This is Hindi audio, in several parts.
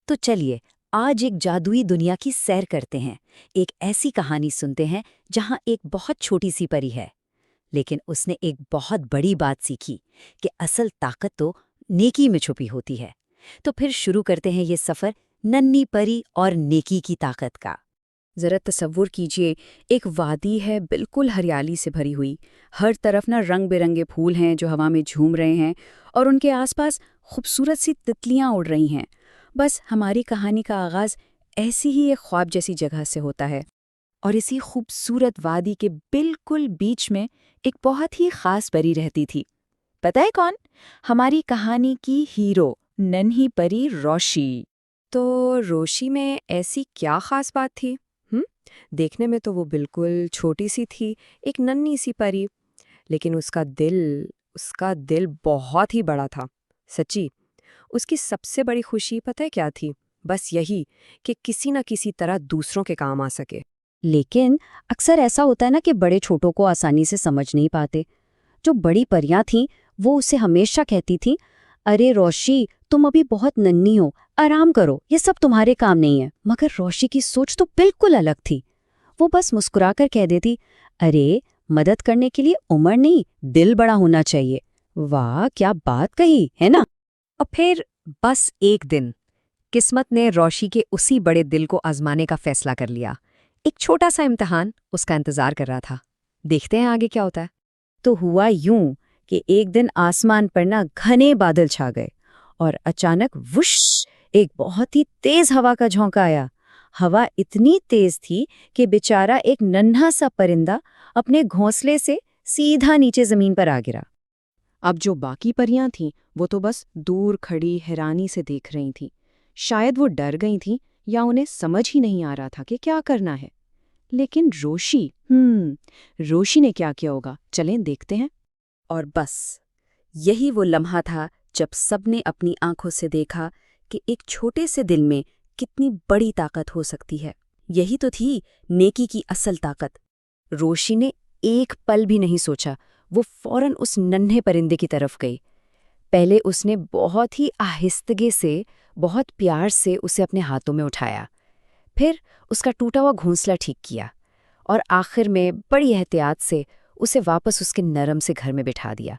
तो चलिए आज एक जादुई दुनिया की सैर करते हैं। एक ऐसी कहानी सुनते हैं जहां एक बहुत छोटी सी परी है, लेकिन उसने एक बहुत बड़ी बात सीखी कि असल ताकत तो नेकी में छुपी होती है। तो फिर शुरू करते हैं ये सफर नन्ही परी और नेकी की ताकत का। जरा तसव्वुर कीजिए, एक वादी है बिल्कुल हरियाली से भरी हुई। हर तरफ ना रंग बिरंगे फूल हैं जो हवा में झूम रहे हैं, और उनके आसपास खूबसूरत सी तितलियां उड़ रही हैं। बस हमारी कहानी का आगाज ऐसी ही एक ख्वाब जैसी जगह से होता है। और इसी खूबसूरत वादी के बिल्कुल बीच में एक बहुत ही खास परी रहती थी। पता है कौन? हमारी कहानी की हीरो, नन्ही परी रोशी। तो रोशी में ऐसी क्या खास बात थी? हम्म देखने में तो वो बिल्कुल छोटी सी थी, एक नन्ही सी परी। लेकिन उसका दिल बहुत ही बड़ा था। सच्ची, उसकी सबसे बड़ी खुशी पता है क्या थी? बस यही कि किसी न किसी तरह दूसरों के काम आ सके। लेकिन अक्सर ऐसा होता है ना कि बड़े छोटों को आसानी से समझ नहीं पाते। जो बड़ी परियां थीं वो उसे हमेशा कहती थीं, अरे रोशी, तुम अभी बहुत नन्ही हो, आराम करो, ये सब तुम्हारे काम नहीं है। मगर रोशी की सोच तो बिल्कुल अलग थी। वो बस मुस्कुराकर कह देती, अरे मदद करने के लिए उम्र नहीं, दिल बड़ा होना चाहिए। वाह, क्या बात कही है ना। और फिर बस एक दिन किस्मत ने रोशी के उसी बड़े दिल को आजमाने का फैसला कर लिया। एक छोटा सा इम्तिहान उसका इंतजार कर रहा था। देखते हैं आगे क्या होता है। तो हुआ यूं कि एक दिन आसमान पर ना घने बादल छा गए और अचानक वुश, एक बहुत ही तेज हवा का झोंका आया। हवा इतनी तेज थी कि बेचारा एक नन्हा सा परिंदा अपने घोंसले से सीधा नीचे जमीन पर आ गिरा। अब जो बाकी परियां थीं वो तो बस दूर खड़ी हैरानी से देख रही थीं। शायद वो डर गई थीं या उन्हें समझ ही नहीं आ रहा था कि क्या करना है। लेकिन रोशी ने क्या किया होगा, चलें देखते हैं। और बस यही वो लम्हा था जब सबने अपनी आंखों से देखा कि एक छोटे से दिल में कितनी बड़ी ताकत हो सकती है। यही तो थी नेकी की असल ताकत। रोशी ने एक पल भी नहीं सोचा, वो फौरन उस नन्हे परिंदे की तरफ गई। पहले उसने बहुत ही आहिस्तगी से, बहुत प्यार से उसे अपने हाथों में उठाया। फिर उसका टूटा हुआ घोंसला ठीक किया और आखिर में बड़ी एहतियात से उसे वापस उसके नरम से घर में बिठा दिया।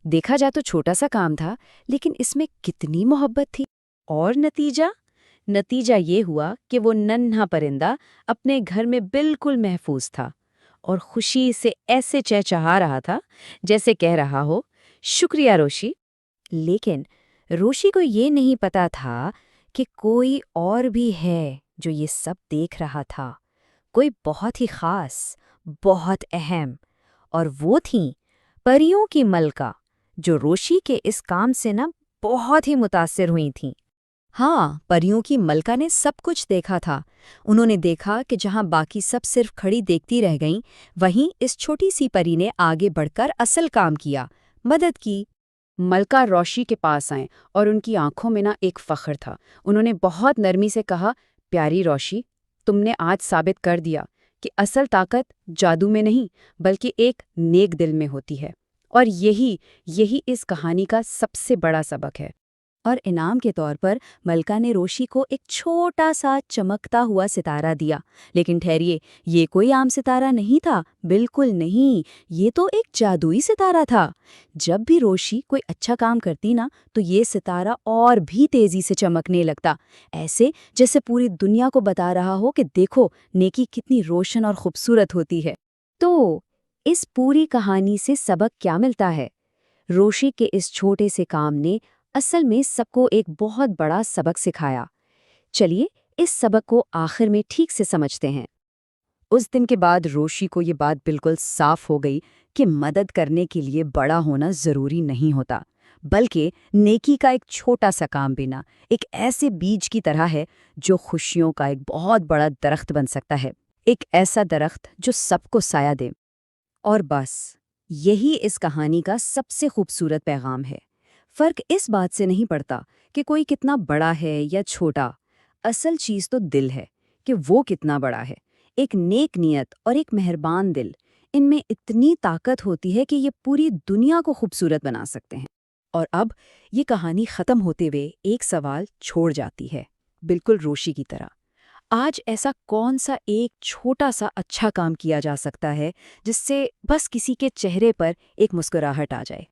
देखा जाए तो छोटा सा काम था, लेकिन इसमें कितनी मोहब्बत थी। और नतीजा ये हुआ कि वो नन्हा परिंदा अपने घर में बिल्कुल महफूज था और खुशी से ऐसे चहचहा रहा था जैसे कह रहा हो, शुक्रिया रोशी। लेकिन रोशी को ये नहीं पता था कि कोई और भी है जो ये सब देख रहा था, कोई बहुत ही खास, बहुत अहम। और वो थीं परियों की मलका, जो रोशी के इस काम से ना बहुत ही मुतासिर हुई थीं। हाँ, परियों की मलका ने सब कुछ देखा था। उन्होंने देखा कि जहाँ बाकी सब सिर्फ खड़ी देखती रह गईं, वहीं इस छोटी सी परी ने आगे बढ़कर असल काम किया, मदद की। मलका रोशी के पास आए और उनकी आंखों में ना एक फख्र था। उन्होंने बहुत नरमी से कहा, प्यारी रोशी, तुमने आज साबित कर दिया कि असल ताकत जादू में नहीं बल्कि एक नेक दिल में होती है। और यही इस कहानी का सबसे बड़ा सबक है। और इनाम के तौर पर मलका ने रोशी को एक छोटा सा चमकता हुआ सितारा दिया। लेकिन ठहरिए, ये कोई आम सितारा नहीं था, बिल्कुल नहीं। ये तो एक जादुई सितारा था। जब भी रोशी कोई अच्छा काम करती ना, तो ये सितारा और भी तेजी से चमकने लगता, ऐसे जैसे पूरी दुनिया को बता रहा हो कि देखो नेकी कितनी रोशन और खूबसूरत होती है। तो इस पूरी कहानी से सबक क्या मिलता है? रोशी के इस छोटे से काम ने असल में सबको एक बहुत बड़ा सबक सिखाया। चलिए इस सबक को आखिर में ठीक से समझते हैं। उस दिन के बाद रोशी को ये बात बिल्कुल साफ हो गई कि मदद करने के लिए बड़ा होना जरूरी नहीं होता, बल्कि नेकी का एक छोटा सा काम भी ना एक ऐसे बीज की तरह है जो खुशियों का एक बहुत बड़ा दरख्त बन सकता है। एक ऐसा दरख्त जो सबको साया दे। और बस यही इस कहानी का सबसे खूबसूरत पैगाम है। फर्क इस बात से नहीं पड़ता कि कोई कितना बड़ा है या छोटा। असल चीज तो दिल है कि वो कितना बड़ा है। एक नेक नियत और एक मेहरबान दिल, इनमें इतनी ताकत होती है कि ये पूरी दुनिया को खूबसूरत बना सकते हैं। और अब ये कहानी खत्म होते हुए एक सवाल छोड़ जाती है। बिल्कुल रोशी की तरह। आज ऐसा कौन सा एक छोटा सा अच्छा काम किया जा सकता है जिससे बस किसी के चेहरे पर एक मुस्कुराहट आ जाए?